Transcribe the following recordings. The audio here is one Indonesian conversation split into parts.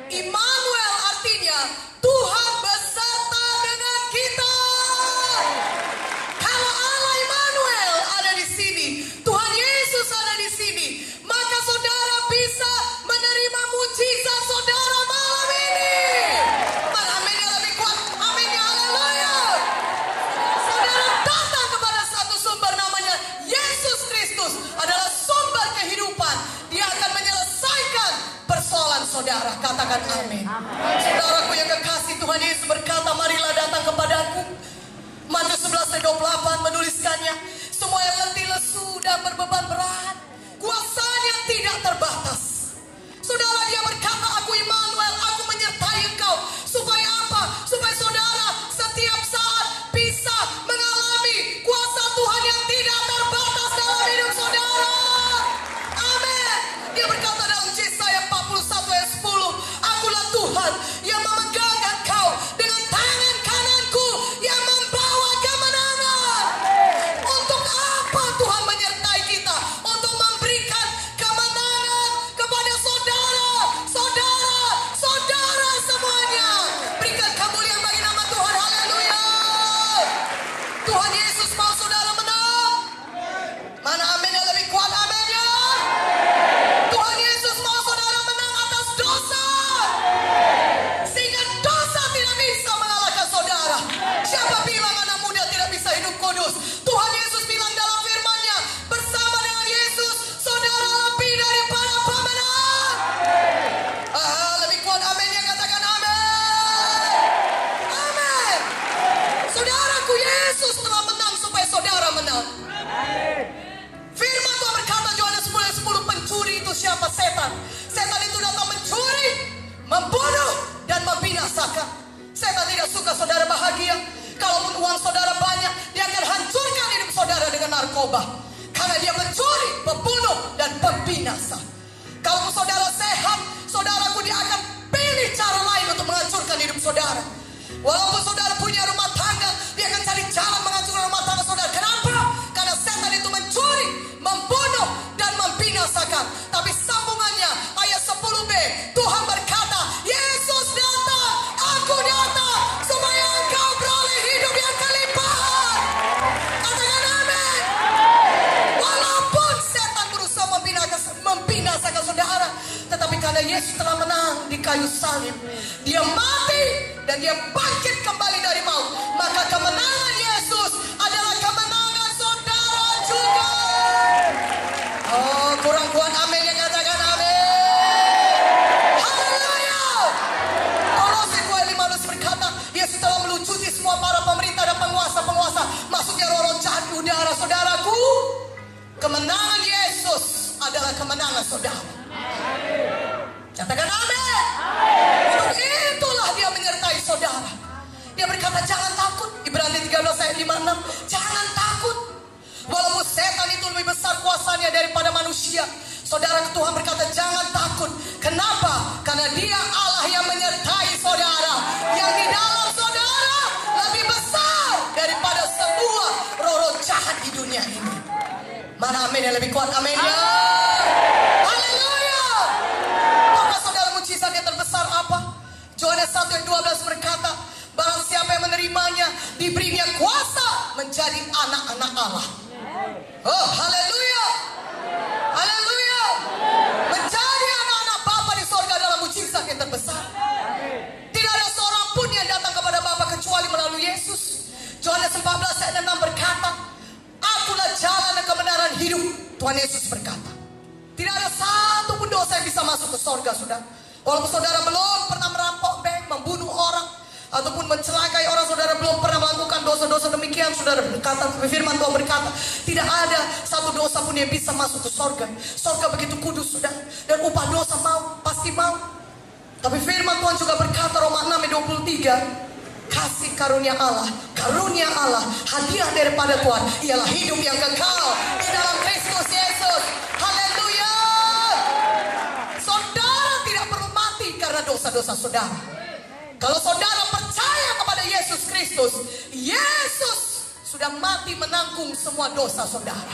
Immanuel artinya Tuhan beserta dengan kita. Kalau Allah Immanuel ada di sini, Tuhan Yesus ada di sini, maka saudara bisa menerima mujizat saudara malam ini. Aminnya lebih kuat. Aminnya haleluya. Saudara datang kepada satu sumber namanya Yesus Kristus, adalah sumber kehidupan. Dia akan menyelesaikan persoalan saudara. Katakan amin. Saudaraku yang kekasih, Tuhan Yesus berkata, marilah datang kepadaku. Matius 11 ayat 28 menuliskannya, semua yang letih lesu dan berbeban berat, kuasanya tidak terbatas. Saudara, dia berkata, aku Immanuel, aku menyertai engkau. Supaya apa? Supaya saudara setiap saat bisa mengalami kuasa Tuhan yang tidak terbatas dalam hidup saudara. Amin. Dia berkata dalam Yesaya 41 ayat 10, akulah Tuhan yang memegang engkau dengan tangan kananku yang membawa kemenangan. Untuk apa Tuhan menyertai kita? Untuk memberikan kemenangan kepada saudara, saudara, saudara semuanya. Berikan kemuliaan bagi nama Tuhan. Haleluya. Tuhan Yesus mau saudara menang. Mana amin yang lebih kuat? Aminnya. Tuhan Yesus mau saudara menang atas dosa, sehingga dosa tidak bisa mengalahkan saudara. Siapa bilang anak muda tidak bisa hidup kudus? Tuhan Yesus bilang dalam firman-Nya, bersama dengan Yesus saudara lebih daripada pemenang. Lebih kuat aminnya, katakan amin. Amin. Saudaraku, Yesus telah menang supaya saudara menang. Firman Tuhan berkata Yohanes 10 ayat 10, pencuri itu siapa? Setan. Setan itu datang mencuri, membunuh, dan membinasakan. Setan tidak suka saudara bahagia. Kalaupun uang saudara banyak, dia akan hancurkan hidup saudara dengan narkoba. Karena dia mencuri, membunuh, dan pembinasa. Kalau saudara sehat, saudaraku, dia akan pilih cara lain untuk menghancurkan hidup saudara. Walaupun saudara punya rumah tangga, dia akan cari jalan menghancurkan rumah tangga saudara. Kenapa? Karena setan itu mencuri, membunuh, dan membinasakan. Tapi sambungannya ayat 10b, Tuhan berkata, Yesus datang, aku datang, supaya engkau beroleh hidup yang kelimpahan. Katakan amin. Walaupun setan berusaha membinasakan saudara, tetapi karena Yesus telah menang di kayu salib, dia mati dan dia bangkit kembali dari maut, maka kemenangan Yesus adalah kemenangan saudara juga. Oh, kurang kuat amin yang katakan amin. Haleluya. Kolose 2:15 berkata, Yesus telah melucuti semua para pemerintah dan penguasa-penguasa, masuknya roh-roh jahat di udara. Saudaraku, kemenangan Yesus adalah kemenangan saudara. Katakan amin. Untuk itulah dia menyertai saudara. Dia berkata, jangan takut. Ibrani 13 ayat 56, jangan takut. Walaupun setan itu lebih besar kuasanya daripada manusia, saudara, Tuhan berkata jangan takut. Kenapa? Karena dia Allah yang menyertai saudara. Yang di dalam saudara lebih besar daripada semua roh-roh jahat di dunia ini. Mana amin yang lebih kuat? Amin ya. Haleluya. Maka saudara, mujizat yang terbesar apa? Yohanes 1 ayat 12 berkata, barang siapa yang menerimanya, diberinya kuasa menjadi anak-anak Allah. Oh, haleluya. Haleluya. Menjadi anak-anak Bapa di sorga adalah mujizat yang terbesar. Tidak ada seorang pun yang datang kepada Bapa kecuali melalui Yesus. Yohanes 14 ayat 6 berkata, akulah jalan dan kebenaran hidup. Tuhan Yesus berkata, tidak ada satu pun dosa yang bisa masuk ke sorga, saudara. Walaupun saudara belum pernah merampok bank, membunuh orang, ataupun mencelakai orang, saudara belum pernah melakukan dosa-dosa demikian, saudara berkata, firman Tuhan berkata, tidak ada satu dosa pun yang bisa masuk ke sorga. Sorga begitu kudus, saudara, dan upah dosa pasti mau. Tapi firman Tuhan juga berkata, Roma 6 ayat 23, kasih karunia Allah, hadiah daripada Tuhan ialah hidup yang kekal di dalam Kristus Yesus. Haleluya. Saudara tidak perlu mati karena dosa-dosa saudara. Kalau saudara percaya kepada Yesus Kristus, Yesus sudah mati menanggung semua dosa saudara.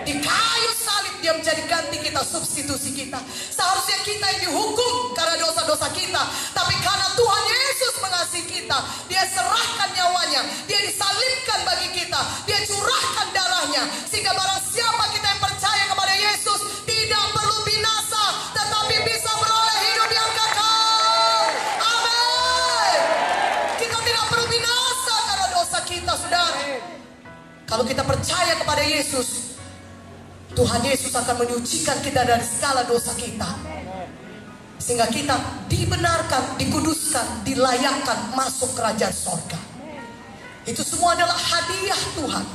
Di kayu salib dia menjadi ganti kita, substitusi kita. Seharusnya kita yang dihukum karena dosa-dosa kita, tapi karena Tuhan Yesus mengasihi kita, dia serahkan nyawanya, dia disalibkan bagi kita, dia curahkan darahnya, sehingga barang siapa kita yang percaya kepada Yesus tidak perlu binasa, tetapi bisa beroleh hidup yang kekal. Amin. Kita tidak perlu binasa karena dosa kita, saudara. Kalau kita percaya kepada Yesus, Tuhan Yesus akan menyucikan kita dari segala dosa kita, sehingga kita dibenarkan, dikuduskan, dilayakkan masuk kerajaan sorga. Itu semua adalah hadiah Tuhan,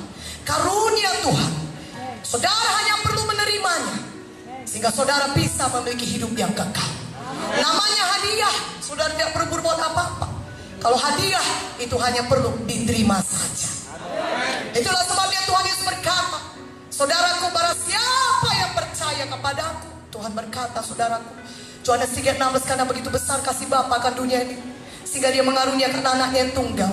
karunia Tuhan. Saudara hanya perlu menerimanya, sehingga saudara bisa memiliki hidup yang kekal. Namanya hadiah, saudara tidak perlu berbuat apa-apa. Kalau hadiah itu hanya perlu diterima saja. Itulah sebabnya Tuhan Yesus berkata, saudaraku, barang siapa yang percaya kepadaku, Tuhan berkata, saudaraku, Yohanes 3:16, karena begitu besar kasih Bapa akan dunia ini, sehingga dia mengaruniakan anaknya yang tunggal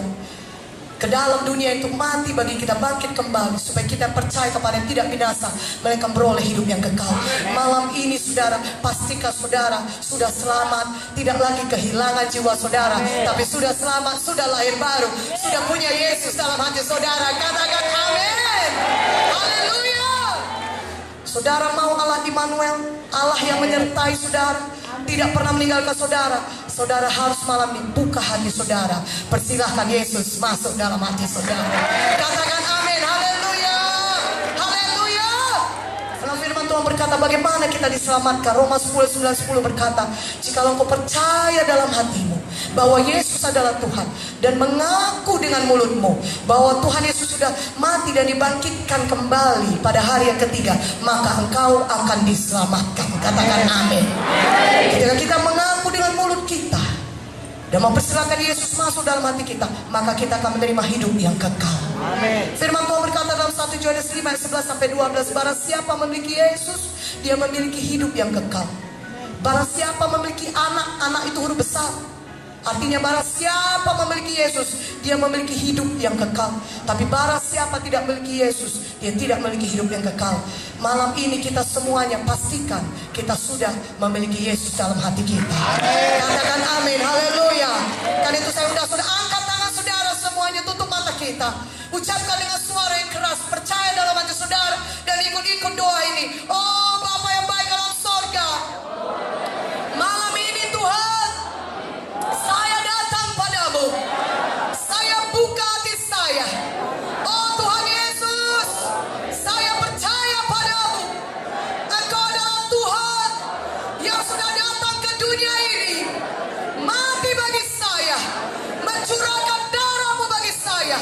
ke dalam dunia itu mati bagi kita, bangkit kembali, supaya kita percaya kepada yang tidak binasa, mereka beroleh hidup yang kekal. Malam ini saudara, pastikan saudara sudah selamat, tidak lagi kehilangan jiwa saudara, tapi sudah selamat, sudah lahir baru, sudah punya Yesus dalam hati saudara. Katakan amin. Haleluya. Saudara mau Allah Immanuel, Allah yang menyertai saudara, tidak pernah meninggalkan saudara. Saudara harus malam ini buka hati saudara, persilahkan Yesus masuk dalam hati saudara. Katakan amin. Haleluya. Haleluya. Dalam firman Tuhan berkata, bagaimana kita diselamatkan? Roma 10:9-10 berkata, jikalau engkau percaya dalam hatimu bahwa Yesus adalah Tuhan, dan mengaku dengan mulutmu bahwa Tuhan Yesus sudah mati dan dibangkitkan kembali pada hari yang ketiga, maka engkau akan diselamatkan. Katakan amin. Ketika kita mengaku dengan mulut kita dan mempersilahkan Yesus masuk dalam hati kita, maka kita akan menerima hidup yang kekal. Amin. Firman Tuhan berkata dalam 1 Yohanes 5:11-12, barang siapa memiliki Yesus, dia memiliki hidup yang kekal. Barang siapa memiliki anak, anak itu huruf besar. Artinya barang siapa memiliki Yesus, dia memiliki hidup yang kekal. Tapi barang siapa tidak memiliki Yesus, dia tidak memiliki hidup yang kekal. Malam ini kita semuanya pastikan kita sudah memiliki Yesus dalam hati kita. Katakan amin. Haleluya. Karena itu saya sudah angkat tangan saudara semuanya, tutup mata kita, ucapkan dengan suara yang keras, percaya dalam hati saudara, dan ikut-ikut doa ini. Oh Bapa yang baik dalam sorga, malam ini Tuhan, saya datang padamu, saya buka hati saya. Oh Tuhan Yesus, saya percaya padamu, Engkau adalah Tuhan yang sudah datang ke dunia ini, mati bagi saya, mencurahkan darah-Mu bagi saya,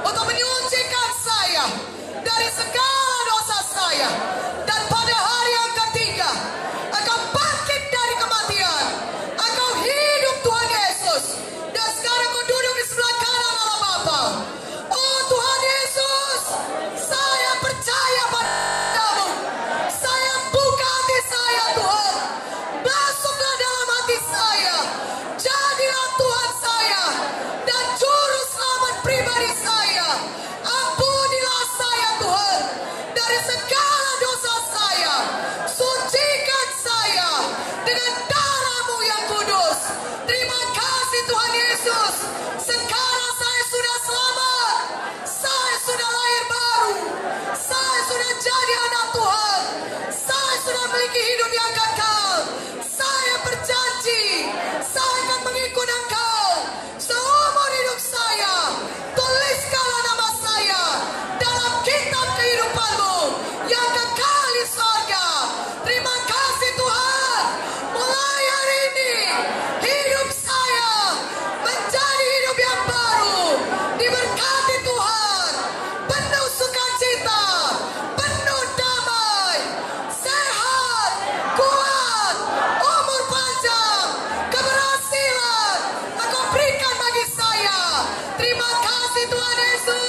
untuk menyucikan saya dari segala dosa saya, dan pada hari yang ketiga Engkau bangkit dari kematian, Engkau hidup Tuhan Yesus, dan sekarang Kau duduk di sebelah kanan Allah Bapa. Oh Tuhan Yesus, saya percaya padamu, saya buka hati saya Tuhan, masuklah dalam hati saya, jadilah Tuhan saya dan juru selamat pribadi saya. Ampunilah saya Tuhan dari segala dosa saya, sucikan saya dengan darah-Mu yang kudus. Terima kasih Tuhan Yesus, sekarang saya sudah selamat, saya sudah lahir baru, saya sudah jadi anak Tuhan, saya sudah memiliki hidup yang kekal. Saya berjanji, saya akan mengikut Engkau seumur hidup saya. Tuliskanlah nama saya dalam kitab kehidupan-Mu yang kekal di sorga. Terima kasih Tuhan, mulai hari ini hidup saya menjadi hidup yang baru, diberkati Tuhan, penuh sukacita, penuh damai, sehat, kuat, umur panjang, keberhasilan Engkau berikan bagi saya. Terima kasih Tuhan Yesus.